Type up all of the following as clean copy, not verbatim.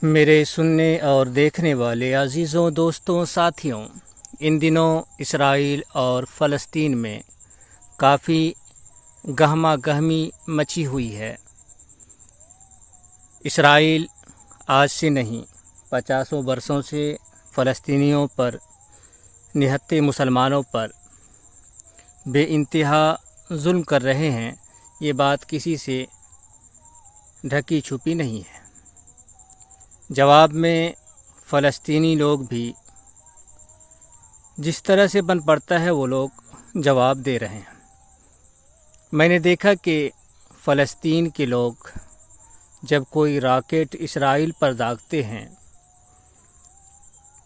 میرے سننے اور دیکھنے والے عزیزوں، دوستوں، ساتھیوں، ان دنوں اسرائیل اور فلسطین میں کافی گہما گہمی مچی ہوئی ہے۔ اسرائیل آج سے نہیں 50 برسوں سے فلسطینیوں پر، نہتے مسلمانوں پر بے انتہا ظلم کر رہے ہیں۔ یہ بات کسی سے ڈھکی چھپی نہیں ہے۔ جواب میں فلسطینی لوگ بھی جس طرح سے بن پڑتا ہے وہ لوگ جواب دے رہے ہیں۔ میں نے دیکھا کہ فلسطین کے لوگ جب کوئی راکٹ اسرائیل پر داغتے ہیں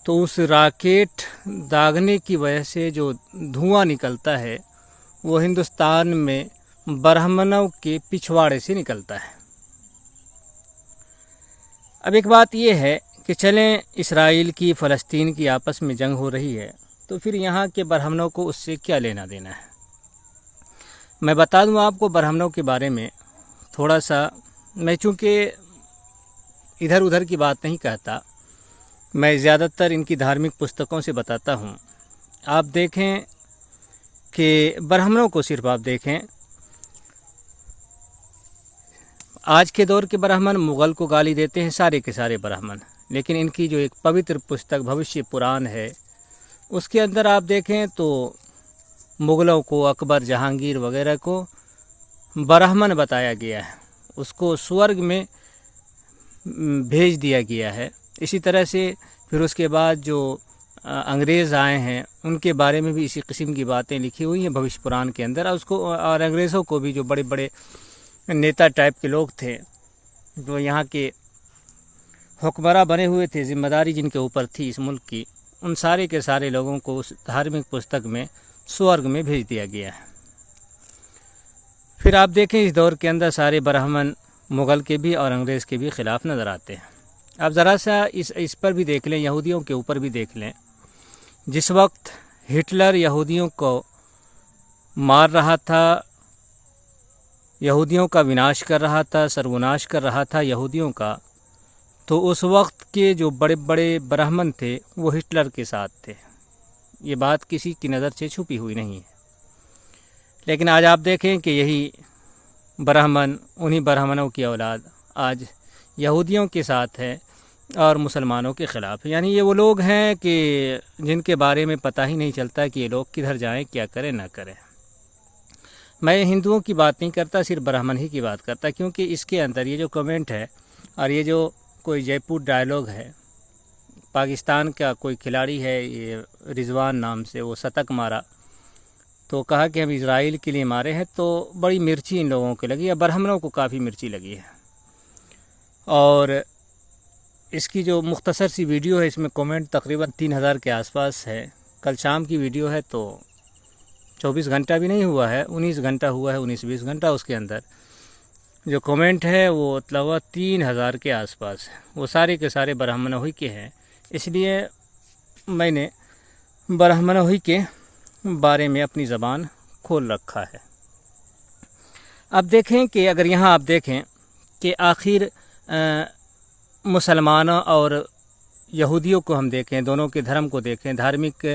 تو اس راکٹ داغنے کی وجہ سے جو دھواں نکلتا ہے وہ ہندوستان میں برہمنوں کے پچھواڑے سے نکلتا ہے۔ اب ایک بات یہ ہے کہ چلیں اسرائیل کی فلسطین کی آپس میں جنگ ہو رہی ہے تو پھر یہاں کے برہمنوں کو اس سے کیا لینا دینا ہے۔ میں بتا دوں آپ کو برہمنوں کے بارے میں تھوڑا سا، میں چونکہ ادھر ادھر کی بات نہیں کہتا، میں زیادہ تر ان کی دھارمک پستکوں سے بتاتا ہوں۔ آپ دیکھیں کہ برہمنوں کو صرف آپ دیکھیں، آج کے دور کے برہمن مغل کو گالی دیتے ہیں، سارے کے سارے برہمن، لیکن ان کی جو ایک پوتر پستک بھوشیہ پران ہے اس کے اندر آپ دیکھیں تو مغلوں کو، اکبر، جہانگیر وغیرہ کو برہمن بتایا گیا ہے، اس کو سورگ میں بھیج دیا گیا ہے۔ اسی طرح سے پھر اس کے بعد جو انگریز آئے ہیں ان کے بارے میں بھی اسی قسم کی باتیں لکھی ہوئی ہیں بھوشیہ پران کے اندر، اور انگریزوں کو بھی جو بڑے بڑے نیتا ٹائپ کے لوگ تھے جو یہاں کے حکمراں بنے ہوئے تھے، ذمہ داری جن کے اوپر تھی اس ملک کی، ان سارے کے سارے لوگوں کو اس دھارمک پستک میں سورگ میں بھیج دیا گیا ہے۔ پھر آپ دیکھیں اس دور کے اندر سارے برہمن مغل کے بھی اور انگریز کے بھی خلاف نظر آتے ہیں۔ آپ ذرا سا اس پر بھی دیکھ لیں، یہودیوں کے اوپر بھی دیکھ لیں۔ جس وقت ہٹلر یہودیوں کو مار رہا تھا، یہودیوں کا وناش کر رہا تھا، سروناش کر رہا تھا یہودیوں کا، تو اس وقت کے جو بڑے بڑے برہمن تھے وہ ہٹلر کے ساتھ تھے۔ یہ بات کسی کی نظر سے چھپی ہوئی نہیں ہے۔ لیکن آج آپ دیکھیں کہ یہی برہمن، انہی برہمنوں کی اولاد آج یہودیوں کے ساتھ ہے اور مسلمانوں کے خلاف ہے۔ یعنی یہ وہ لوگ ہیں کہ جن کے بارے میں پتہ ہی نہیں چلتا کہ یہ لوگ کدھر جائیں، کیا کریں نہ کریں۔ میں ہندوؤں کی بات نہیں کرتا، صرف برہمن ہی کی بات کرتا، کیونکہ اس کے اندر یہ جو کمنٹ ہے اور یہ جو کوئی جے پور ڈائلاگ ہے، پاکستان کا کوئی کھلاڑی ہے یہ رضوان نام سے، وہ شتک مارا تو کہا کہ ہم اسرائیل کے لیے مارے ہیں، تو بڑی مرچی ان لوگوں کو لگی ہے، برہمنوں کو کافی مرچی لگی ہے۔ اور اس کی جو مختصر سی ویڈیو ہے اس میں کمنٹ تقریباً 3000 کے آس پاس ہے۔ کل شام کی ویڈیو ہے تو 24 گھنٹہ بھی نہیں ہوا ہے، 19 گھنٹہ ہوا ہے، 19-20 گھنٹہ اس کے اندر جو کمنٹ ہے وہ تقریباً 3000 کے آس پاس ہے۔ وہ سارے کے سارے برہمنوں کے ہیں، اس لیے میں نے برہمنوں کے بارے میں اپنی زبان کھول رکھا ہے۔ اب دیکھیں کہ اگر یہاں آپ دیکھیں کہ آخر مسلمانوں اور یہودیوں کو ہم دیکھیں، دونوں کے دھرم کو دیکھیں، دھارمک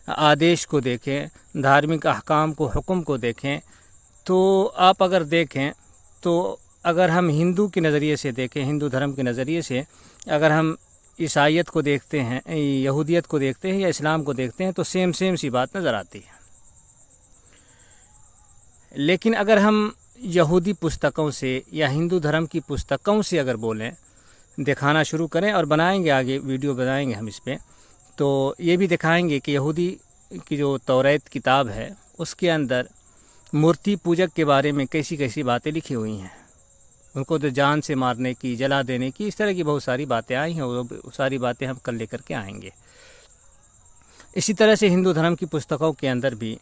آدیش کو دیکھیں، دھارمک احکام کو، حکم کو دیکھیں، تو آپ اگر دیکھیں تو اگر ہم ہندو کے نظریے سے دیکھیں، ہندو دھرم کے نظریے سے اگر ہم عیسائیت کو دیکھتے ہیں، یہودیت کو دیکھتے ہیں یا اسلام کو دیکھتے ہیں تو سیم سی بات نظر آتی ہے۔ لیکن اگر ہم یہودی پستکوں سے یا ہندو دھرم کی پستکوں سے اگر بولیں، دکھانا شروع کریں، اور بنائیں گے، آگے ویڈیو بنائیں گے ہم اس پہ، تو یہ بھی دکھائیں گے کہ یہودی کی جو توریت کتاب ہے اس کے اندر مورتی پوجک کے بارے میں کیسی باتیں لکھی ہوئی ہیں، ان کو تو جان سے مارنے کی، جلا دینے کی، اس طرح کی بہت ساری باتیں آئی ہیں، وہ ساری باتیں ہم کل لے کر کے آئیں گے۔ اسی طرح سے ہندو دھرم کی پستکوں کے اندر بھی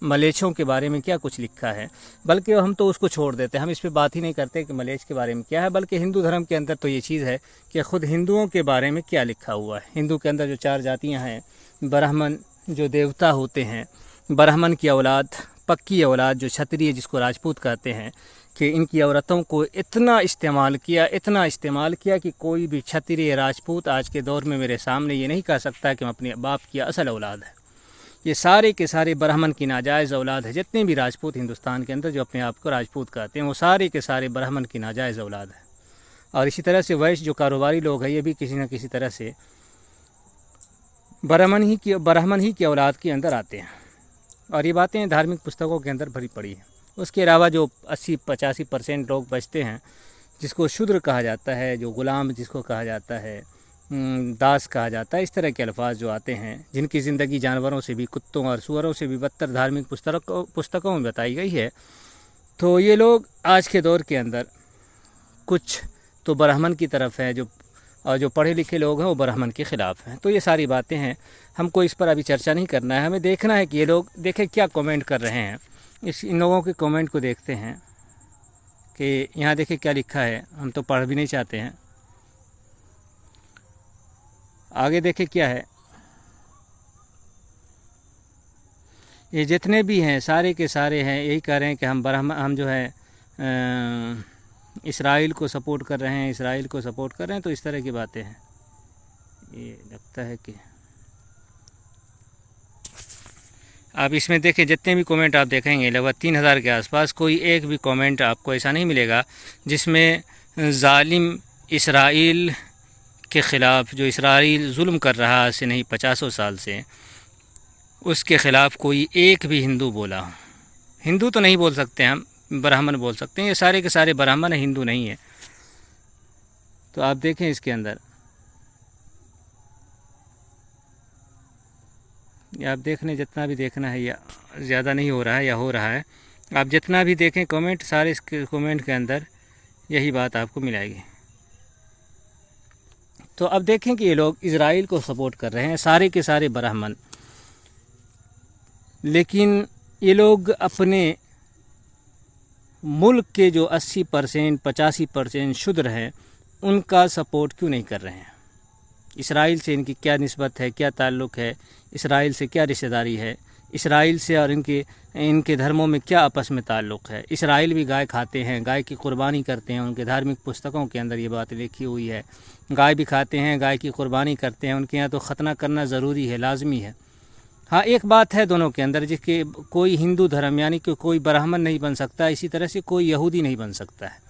ملیچھوں کے بارے میں کیا کچھ لکھا ہے، بلکہ ہم تو اس کو چھوڑ دیتے ہیں، ہم اس پہ بات ہی نہیں کرتے کہ ملیچ کے بارے میں کیا ہے، بلکہ ہندو دھرم کے اندر تو یہ چیز ہے کہ خود ہندوؤں کے بارے میں کیا لکھا ہوا ہے۔ ہندو کے اندر جو 4 جاتیاں ہیں، برہمن جو دیوتا ہوتے ہیں، برہمن کی اولاد، پکی اولاد جو چھتری ہے جس کو راجپوت کہتے ہیں، کہ ان کی عورتوں کو اتنا استعمال کیا کہ کوئی بھی چھتری راجپوت آج کے دور میں میرے سامنے یہ نہیں کہہ سکتا کہ ہم اپنے باپ کی اصل اولاد ہے۔ یہ سارے کے سارے برہمن کی ناجائز اولاد ہے۔ جتنے بھی راجپوت ہندوستان کے اندر جو اپنے آپ کو راجپوت کہتے ہیں وہ سارے کے سارے برہمن کی ناجائز اولاد ہے۔ اور اسی طرح سے ویش جو کاروباری لوگ ہیں یہ بھی کسی نہ کسی طرح سے برہمن ہی کی اولاد کے اندر آتے ہیں، اور یہ باتیں دھارمک پستکوں کے اندر بھری پڑی ہیں۔ اس کے علاوہ جو 80-85% لوگ بچتے ہیں جس کو شودر کہا جاتا ہے، جو غلام جس کو کہا جاتا ہے، داس کہا جاتا ہے، اس طرح کے الفاظ جو آتے ہیں جن کی زندگی جانوروں سے بھی، کتوں اور سوروں سے بھی بدتر دھارمک پستکوں میں بتائی گئی ہے، تو یہ لوگ آج کے دور کے اندر کچھ تو برہمن کی طرف ہے، اور جو پڑھے لکھے لوگ ہیں وہ برہمن کے خلاف ہیں۔ تو یہ ساری باتیں ہیں، ہم کو اس پر ابھی چرچا نہیں کرنا ہے، ہمیں دیکھنا ہے کہ یہ لوگ دیکھیں کیا کومنٹ کر رہے ہیں۔ ان لوگوں کے کومنٹ کو دیکھتے ہیں کہ یہاں دیکھیں کیا لکھا ہے، ہم تو پڑھ بھی نہیں چاہتے ہیں۔ آگے دیکھیں کیا ہے، یہ جتنے بھی ہیں سارے کے سارے ہیں یہی کہہ رہے ہیں کہ ہم جو ہے اسرائیل کو سپورٹ کر رہے ہیں، تو اس طرح کی باتیں ہیں۔ یہ لگتا ہے کہ آپ اس میں دیکھیں جتنے بھی کومنٹ آپ دیکھیں گے لگ بھگ 3000 کے آس پاس، کوئی ایک بھی کومنٹ آپ کو ایسا نہیں ملے گا جس میں ظالم اسرائیل کے خلاف، جو اسرائیل ظلم کر رہا ہے سے نہیں 50 سال سے، اس کے خلاف کوئی ایک بھی ہندو بولا ہو۔ ہندو تو نہیں بول سکتے ہم، برہمن بول سکتے ہیں، یہ سارے کے سارے برہمن ہیں، ہندو نہیں ہیں۔ تو آپ دیکھیں اس کے اندر، آپ دیکھ لیں جتنا بھی دیکھنا ہے، یا زیادہ نہیں ہو رہا ہے یا ہو رہا ہے، آپ جتنا بھی دیکھیں کومنٹ، سارے اس کومنٹ کے اندر یہی بات آپ کو ملائے گی۔ تو اب دیکھیں کہ یہ لوگ اسرائیل کو سپورٹ کر رہے ہیں، سارے کے سارے برہمن، لیکن یہ لوگ اپنے ملک کے جو 80% 85% شودر ہیں ان کا سپورٹ کیوں نہیں کر رہے ہیں؟ اسرائیل سے ان کی کیا نسبت ہے، کیا تعلق ہے، اسرائیل سے کیا رشتہ داری ہے، اسرائیل سے اور ان کے دھرموں میں کیا آپس میں تعلق ہے؟ اسرائیل بھی گائے کھاتے ہیں، گائے کی قربانی کرتے ہیں، ان کے دھارمک پستکوں کے اندر یہ بات لکھی ہوئی ہے، گائے بھی کھاتے ہیں، گائے کی قربانی کرتے ہیں، ان کے یہاں تو ختنہ کرنا ضروری ہے، لازمی ہے۔ ہاں ایک بات ہے دونوں کے اندر، جس کے کوئی ہندو دھرم یعنی کہ کوئی برہمن نہیں بن سکتا، اسی طرح سے کوئی یہودی نہیں بن سکتا ہے۔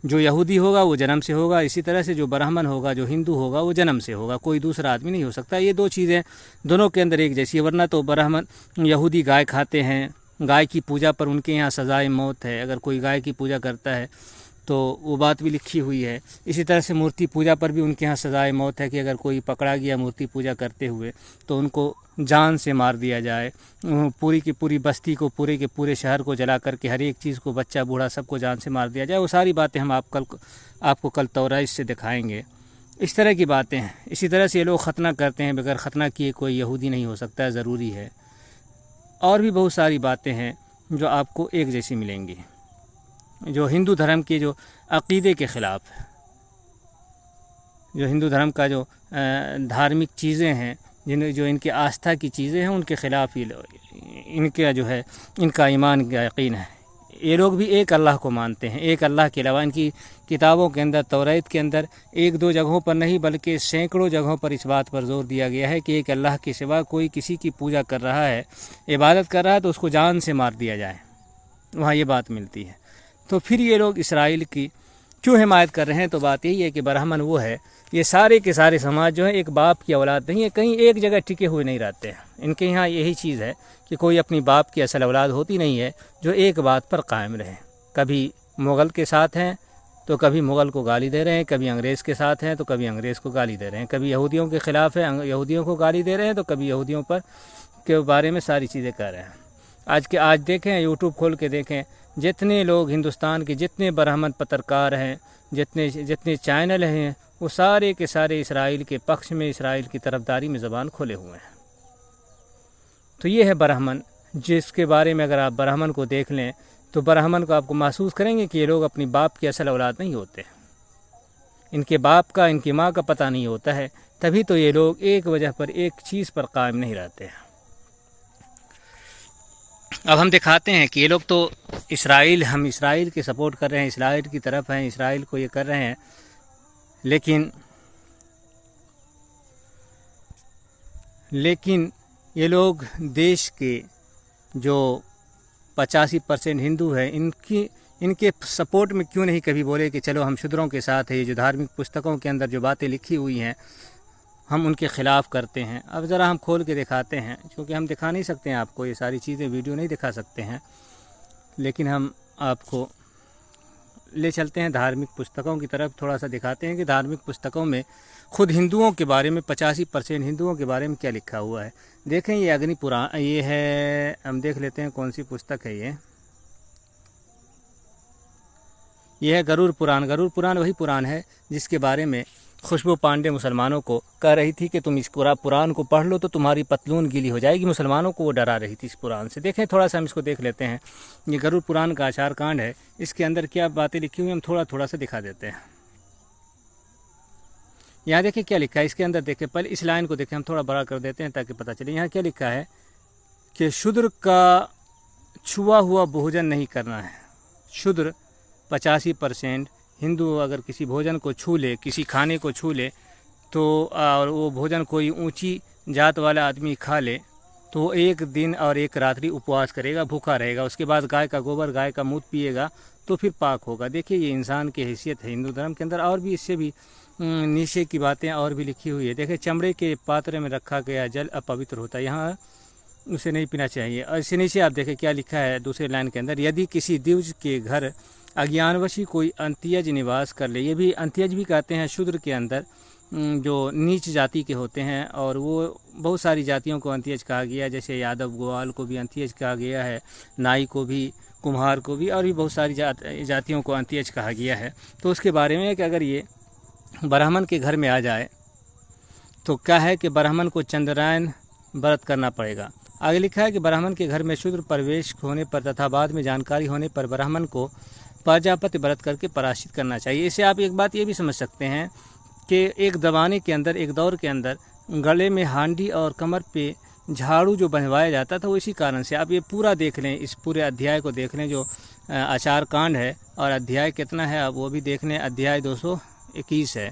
جو یہودی ہوگا وہ جنم سے ہوگا، اسی طرح سے جو برہمن ہوگا، جو ہندو ہوگا وہ جنم سے ہوگا، کوئی دوسرا آدمی نہیں ہو سکتا۔ یہ دو چیزیں دونوں کے اندر ایک جیسی ہے، ورنہ تو یہودی گائے کھاتے ہیں، گائے کی پوجا پر ان کے یہاں سزائے موت ہے، اگر کوئی گائے کی پوجا کرتا ہے تو وہ بات بھی لکھی ہوئی ہے۔ اسی طرح سے مورتی پوجا پر بھی ان کے ہاں سزائے موت ہے کہ اگر کوئی پکڑا گیا مورتی پوجا کرتے ہوئے تو ان کو جان سے مار دیا جائے، پوری کی پوری بستی کو، پورے کے پورے شہر کو جلا کر کے ہر ایک چیز کو، بچہ بوڑھا سب کو جان سے مار دیا جائے۔ وہ ساری باتیں ہم آپ کو کل توراہ سے دکھائیں گے۔ اس طرح کی باتیں ہیں۔ اسی طرح سے یہ لوگ ختنہ کرتے ہیں، بغیر ختنہ کیے کوئی یہودی نہیں ہو سکتا ہے، ضروری ہے۔ اور بھی بہت ساری باتیں ہیں جو آپ کو ایک جیسی ملیں گی، جو ہندو دھرم کے جو عقیدے کے خلاف ہے، جو ہندو دھرم کا جو دھارمک چیزیں ہیں، جو ان کی آستھا کی چیزیں ہیں، ان کے خلاف ان کا جو ہے ان کا ایمان کا یقین ہے۔ یہ لوگ بھی ایک اللہ کو مانتے ہیں، ایک اللہ کے علاوہ ان کی کتابوں کے اندر، توریت کے اندر 1-2 جگہوں پر نہیں بلکہ سینکڑوں جگہوں پر اس بات پر زور دیا گیا ہے کہ ایک اللہ کے سوا کوئی کسی کی پوجا کر رہا ہے، عبادت کر رہا ہے تو اس کو جان سے مار دیا جائے، وہاں یہ بات ملتی ہے۔ تو پھر یہ لوگ اسرائیل کی کیوں حمایت کر رہے ہیں؟ تو بات یہی ہے کہ برہمن وہ ہے، یہ سارے کے سارے سماج جو ہے ایک باپ کی اولاد نہیں ہے، کہیں ایک جگہ ٹکے ہوئے نہیں رہتے ہیں۔ ان کے یہاں یہی چیز ہے کہ کوئی اپنی باپ کی اصل اولاد ہوتی نہیں ہے جو ایک بات پر قائم رہے۔ کبھی مغل کے ساتھ ہیں تو کبھی مغل کو گالی دے رہے ہیں، کبھی انگریز کے ساتھ ہیں تو کبھی انگریز کو گالی دے رہے ہیں، کبھی یہودیوں کے خلاف ہیں، یہودیوں کو گالی دے رہے ہیں تو کبھی یہودیوں کے بارے میں ساری چیزیں کہہ رہے ہیں۔ آج دیکھیں، یوٹیوب کھول کے دیکھیں، جتنے لوگ ہندوستان کے، جتنے برہمن پترکار ہیں، جتنے چینل ہیں، وہ سارے کے سارے اسرائیل کے پکش میں، اسرائیل کی طرفداری میں زبان کھولے ہوئے ہیں۔ تو یہ ہے برہمن، جس کے بارے میں اگر آپ برہمن کو دیکھ لیں تو برہمن کو آپ کو محسوس کریں گے کہ یہ لوگ اپنی باپ کی اصل اولاد نہیں ہوتے، ان کے باپ کا، ان کی ماں کا پتہ نہیں ہوتا ہے، تبھی تو یہ لوگ ایک وجہ پر، ایک چیز پر قائم نہیں رہتے ہیں۔ अब हम दिखाते हैं कि ये लोग तो हम इसराइल के सपोर्ट कर रहे हैं, इसराइल की तरफ हैं, इसराइल को ये कर रहे हैं, लेकिन ये लोग देश के जो 85% हिंदू हैं इनके सपोर्ट में क्यों नहीं कभी बोले कि चलो हम शूद्रों के साथ है। ये जो धार्मिक पुस्तकों के अंदर जो बातें लिखी हुई हैं हम उनके ख़िलाफ़ करते हैं। अब ज़रा हम खोल के दिखाते हैं, क्योंकि हम दिखा नहीं सकते हैं आपको ये सारी चीज़ें, वीडियो नहीं दिखा सकते हैं, लेकिन हम आपको ले चलते हैं धार्मिक पुस्तकों की तरफ। थोड़ा सा दिखाते हैं कि धार्मिक पुस्तकों में खुद हिंदुओं के बारे में 85% हिंदुओं के बारे में क्या लिखा हुआ है। देखें ये अग्नि पुराण, ये है, हम देख लेते हैं कौन सी पुस्तक है ये है गरुड़ पुराण। गरुड़ पुराण वही पुराण है जिसके बारे में खुशबू पांडे मुसलमानों को कह रही थी कि तुम इस पुराण को पढ़ लो तो तुम्हारी पतलून गीली हो जाएगी। मुसलमानों को वो डरा रही थी इस पुराण से। देखें थोड़ा सा हम इसको देख लेते हैं। ये गरुड़ पुराण का आचार कांड है, इसके अंदर क्या बातें लिखी हुई हम थोड़ा सा दिखा देते हैं। यहाँ देखें क्या लिखा है इसके अंदर। देखें पहले इस लाइन को देखें, हम थोड़ा बड़ा कर देते हैं ताकि पता चले। यहाँ क्या लिखा है कि शूद्र का छुआ हुआ भोजन नहीं करना है। शूद्र 85% हिंदू अगर किसी भोजन को छू ले, किसी खाने को छू ले तो और वो भोजन कोई ऊंची जात वाला आदमी खा ले तो एक दिन और एक रात्रि उपवास करेगा, भूखा रहेगा। उसके बाद गाय का गोबर, गाय का मूत्र पिएगा तो फिर पाक होगा। देखिए ये इंसान की हैसियत है हिंदू धर्म के अंदर। और भी इससे भी नीचे की बातें और भी लिखी हुई है। देखिए चमड़े के पात्र में रखा गया जल अपवित्र होता है, यहाँ उसे नहीं पीना चाहिए। और इससे नीचे आप देखें क्या लिखा है दूसरे लाइन के अंदर, यदि किसी द्विज के घर अज्ञानवशी कोई अंत्यज निवास कर ले। ये भी अंत्यज भी कहते हैं शूद्र के अंदर जो नीच जाति के होते हैं, और वो बहुत सारी जातियों को अंत्यज कहा गया है। जैसे यादव ग्वाल को भी अंत्यज कहा गया है, नाई को भी, कुम्हार को भी, और भी बहुत सारी जातियों को अंत्यज कहा गया है। तो उसके बारे में कि अगर ये ब्राह्मण के घर में आ जाए तो क्या है कि ब्राह्मण को चंद्रायन व्रत करना पड़ेगा। आगे लिखा है कि ब्राह्मण के घर में शूद्र प्रवेश होने पर तथा बाद में जानकारी होने पर ब्राह्मण को प्रजापति व्रत करके पराश्चित करना चाहिए। इससे आप एक बात ये भी समझ सकते हैं कि एक ज़माने के अंदर, एक दौर के अंदर गले में हांडी और कमर पे झाड़ू जो बंधवाया जाता था वो इसी कारण से। आप ये पूरा देख लें, इस पूरे अध्याय को देख लें जो आचार कांड है, और अध्याय कितना है आप वो भी देख लें। अध्याय 221 है।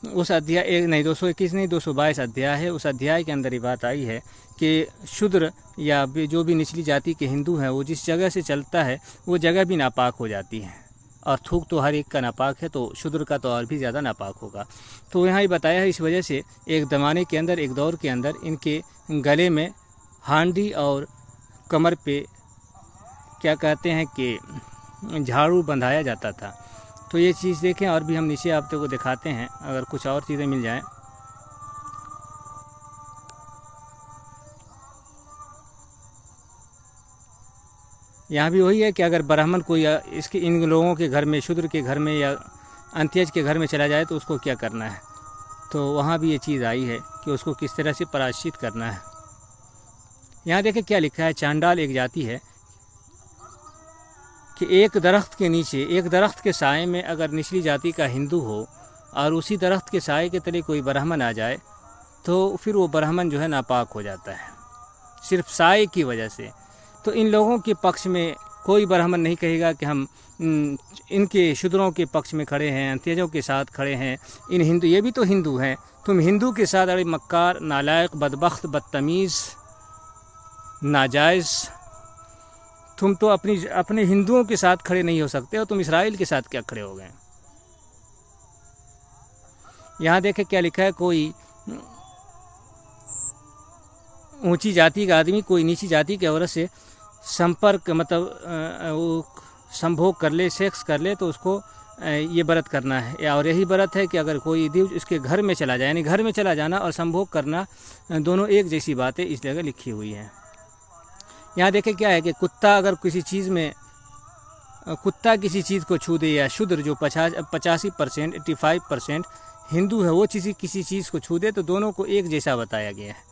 उस अध्याय 221 नहीं 222 अध्याय है। उस अध्याय के अंदर ये बात आई है कि शूद्र या जो भी निचली जाति के हिंदू हैं वो जिस जगह से चलता है वो जगह भी नापाक हो जाती है, और थूक तो हर एक का नापाक है, तो शूद्र का तो और भी ज़्यादा नापाक होगा। तो यहाँ ही बताया है इस वजह से एक ज़माने के अंदर, एक दौर के अंदर इनके गले में हांडी और कमर पे क्या कहते हैं कि झाड़ू बंधाया जाता था। तो ये चीज़ देखें, और भी हम नीचे आप को दिखाते हैं अगर कुछ और चीज़ें मिल जाएं। यहाँ भी वही है कि अगर ब्राह्मण कोई इन लोगों के घर में, शूद्र के घर में या अंत्यज के घर में चला जाए तो उसको क्या करना है। तो वहाँ भी ये चीज़ आई है कि उसको किस तरह से पराश्चित करना है। यहाँ देखें क्या लिखा है। चांडाल एक जाति है कि एक दरख्त के नीचे, एक दरख्त के साए में अगर निचली जाति का हिंदू हो और उसी दरख्त के साए के तले कोई ब्राह्मण आ जाए तो फिर वो ब्राह्मण जो है नापाक हो जाता है, सिर्फ साए की वजह से। तो इन लोगों के पक्ष में कोई ब्राह्मण नहीं कहेगा कि हम इनके शूद्रों के पक्ष में खड़े हैं, अंत्यजों के साथ खड़े हैं। इन हिंदू, ये भी तो हिंदू हैं, तुम हिंदू के साथ अरे मक्कार, नालायक, बदबख्त, बदतमीज़, नाजायज़, तुम तो अपने हिंदुओं के साथ खड़े नहीं हो सकते, और तुम इसराइल के साथ क्या खड़े हो गए। यहाँ देखें क्या लिखा है, कोई ऊंची जाति का आदमी कोई नीची जाति की औरत से संपर्क मतलब वो संभोग कर ले, सेक्स कर ले, तो उसको ये व्रत करना है। और यही व्रत है कि अगर कोई द्विज उसके घर में चला जाए, यानी घर में चला जाना और संभोग करना दोनों एक जैसी बातें इस जगह लिखी हुई हैं। यहाँ देखें क्या है कि कुत्ता अगर किसी चीज़ में, कुत्ता किसी चीज़ को छू दे, या शूद्र जो 85% 85% हिंदू है वो किसी चीज़ को छू दे, तो दोनों को एक जैसा बताया गया है।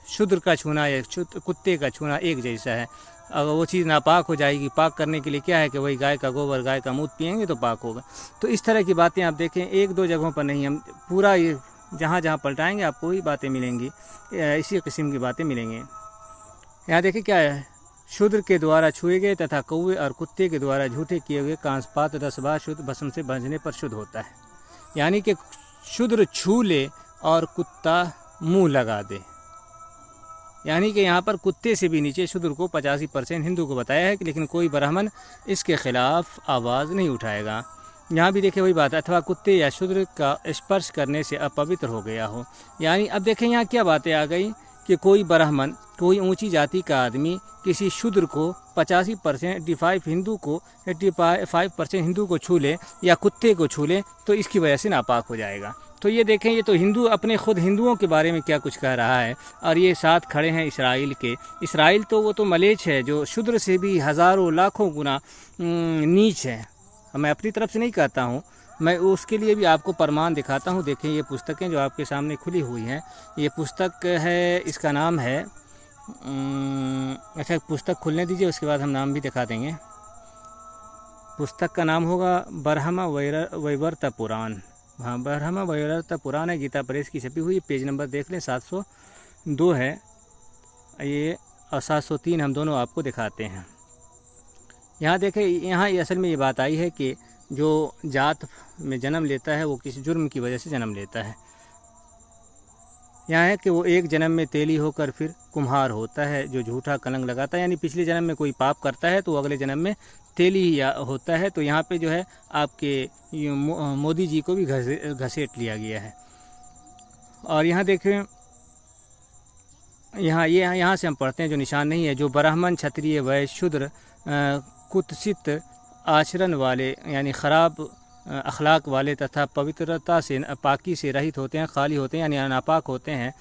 शूद्र का छूना या कुत्ते का छूना एक जैसा है। अगर वो चीज़ नापाक हो जाएगी, पाक करने के लिए क्या है कि वही गाय का गोबर, गाय का मूत्र पिएंगे तो पाक होगा। तो इस तरह की बातें आप देखें, एक दो जगहों पर नहीं, हम पूरा ये जहाँ जहाँ पलटाएंगे आपको वही बातें मिलेंगी, इसी किस्म की बातें मिलेंगी। यहाँ देखें क्या है, शूद्र के द्वारा छुए गए तथा कौवे और कुत्ते के द्वारा झूठे किए हुए कांसपात रस बार शुद्ध भस्म से भंजने पर शुद्ध होता है। यानी कि शूद्र छू ले और कुत्ता मुंह लगा दे, यानी कि यहाँ पर कुत्ते से भी नीचे शूद्र को 85% हिंदू को बताया है, लेकिन कोई ब्राह्मण इसके खिलाफ आवाज़ नहीं उठाएगा। यहाँ भी देखें वही बात, अथवा कुत्ते या शूद्र का स्पर्श करने से अपवित्र हो गया हो। यानी अब देखें यहाँ क्या बातें आ गई कि कोई ब्राह्मण, कोई ऊंची जाति का आदमी किसी शूद्र को 85% हिंदू को छू ले या कुत्ते को छू ले तो इसकी वजह से नापाक हो जाएगा। तो ये देखें, ये तो हिंदू अपने खुद हिंदुओं के बारे में क्या कुछ कह रहा है। और ये साथ खड़े हैं इसराइल के। इसराइल तो वो तो मलेच्छ है, जो शूद्र से भी हज़ारों लाखों गुना नीच है। मैं अपनी तरफ से नहीं कहता हूँ, मैं उसके लिए भी आपको प्रमाण दिखाता हूँ। देखें ये पुस्तकें जो आपके सामने खुली हुई हैं, ये पुस्तक है, इसका नाम है अच्छा पुस्तक खुलने दीजिए, उसके बाद हम नाम भी दिखा देंगे। पुस्तक का नाम होगा ब्रह्म वैवर्त पुराण। हाँ, ब्रह्म वैवर्त पुराण है, गीता प्रेस की छपी हुई। पेज नंबर देख लें, 702 है ये और 703 हम दोनों आपको दिखाते हैं। यहाँ देखें, यहाँ असल में ये बात आई है कि जो जात में जन्म लेता है वो किसी जुर्म की वजह से जन्म लेता है। यहाँ है कि वो एक जन्म में तेली होकर फिर कुम्हार होता है जो झूठा कलंक लगाता है। यानी पिछले जन्म में कोई पाप करता है तो वो अगले जन्म में तेली होता है। तो यहाँ पे जो है आपके मोदी जी को भी घसीट लिया गया है। और यहाँ देखें, यहाँ से हम पढ़ते हैं जो निशान नहीं है, जो ब्राह्मण क्षत्रिय वैश्य शूद्र कुत्सित आचरण वाले यानी ख़राब अखलाक वाले तथा पवित्रता से पाकी से रहित होते हैं, खाली होते हैं यानी नापाक होते हैं,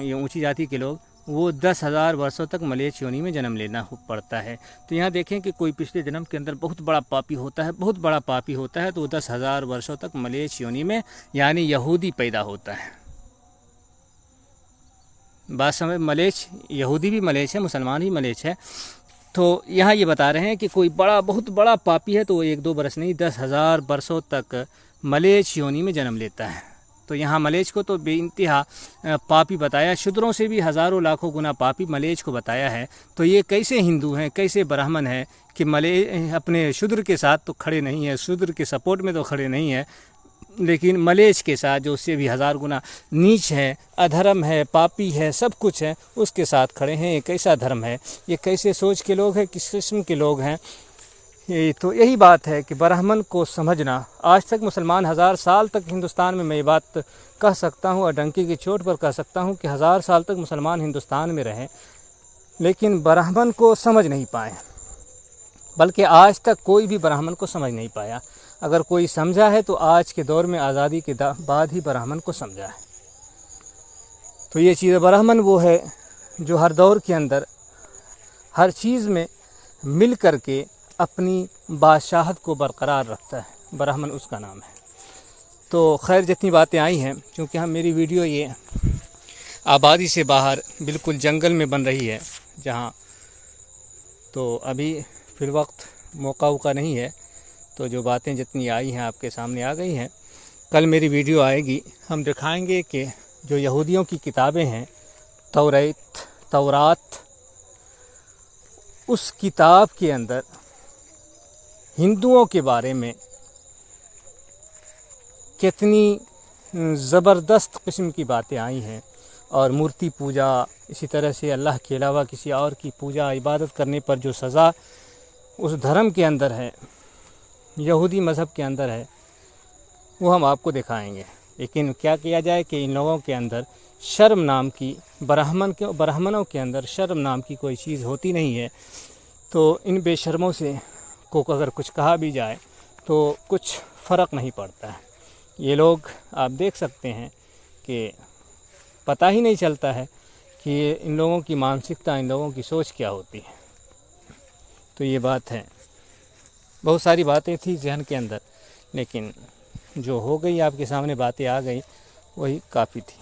ये ऊंची जाति के लोग, वो 10,000 वर्षों तक मलेच्छ योनि में जन्म लेना पड़ता है। तो यहाँ देखें कि कोई पिछले जन्म के अंदर बहुत बड़ा पापी होता है, बहुत बड़ा पापी होता है, तो वो 10,000 वर्षों तक मलेच्छ योनि में यानी यहूदी पैदा होता है। बात समझ, मलेच्छ, यहूदी भी मलेच्छ है, मुसलमान भी मलेच्छ है। तो यहाँ ये बता रहे हैं कि कोई बहुत बड़ा पापी है तो वो 1-2 बरस नहीं 10,000 वर्षों तक मलेच्छ योनि में जन्म लेता है। तो यहाँ मलेच्छ को तो बेइंतहा पापी बताया, शूद्रों से भी हज़ारों लाखों गुना पापी मलेच्छ को बताया है। तो ये कैसे हिंदू हैं, कैसे ब्राह्मण हैं कि अपने शूद्र के साथ तो खड़े नहीं है, शूद्र के सपोर्ट में तो खड़े नहीं है, लेकिन मलेच्छ के साथ जो उससे भी 1000 गुना नीच है, अधर्म है, पापी है, सब कुछ है, उसके साथ खड़े हैं। ये कैसा धर्म है, ये कैसे सोच के लोग हैं, किस किस्म के लोग हैं। तो यही बात है कि ब्राह्मण को समझना। आज तक मुसलमान 1000 साल तक हिंदुस्तान में, मैं ये बात कह सकता हूँ और डंकी की चोट पर कह सकता हूँ कि 1000 साल तक मुसलमान हिंदुस्तान में रहे, लेकिन ब्राह्मण को समझ नहीं पाए। बल्कि आज तक कोई भी ब्राह्मण को समझ नहीं पाया। अगर कोई समझा है तो आज के दौर में आज़ादी के बाद ही ब्राह्मण को समझा है। तो ये चीज़, ब्राह्मण वो है जो हर दौर के अंदर हर चीज़ में मिल कर के अपनी बादशाहत को बरकरार रखता है, ब्राह्मण उसका नाम है। तो खैर जितनी बातें आई हैं, क्योंकि मेरी वीडियो ये आबादी से बाहर बिल्कुल जंगल में बन रही है जहाँ, तो अभी फिर वक्त मौका नहीं है, तो जो बातें जितनी आई हैं आपके सामने आ गई हैं। कल मेरी वीडियो आएगी, हम दिखाएंगे कि जो यहूदियों की किताबें हैं, तौरात, उस किताब के अंदर हिंदुओं के बारे में कितनी ज़बरदस्त किस्म की बातें आई हैं। और मूर्ति पूजा, इसी तरह से अल्लाह के अलावा किसी और की पूजा इबादत करने पर जो सज़ा उस धर्म के अंदर है, यहूदी मज़हब के अंदर है, वो हम आपको दिखाएंगे। लेकिन क्या किया जाए कि इन लोगों के अंदर शर्म नाम की, ब्राह्मणों के अंदर शर्म नाम की कोई चीज़ होती नहीं है। तो इन बेशर्मों से को अगर कुछ कहा भी जाए तो कुछ फ़र्क नहीं पड़ता है। ये लोग आप देख सकते हैं कि पता ही नहीं चलता है कि इन लोगों की मानसिकता, इन लोगों की सोच क्या होती है। तो ये बात है। बहुत सारी बातें थी जहन के अंदर, लेकिन जो हो गई आपके सामने बातें आ गई वही काफ़ी थी।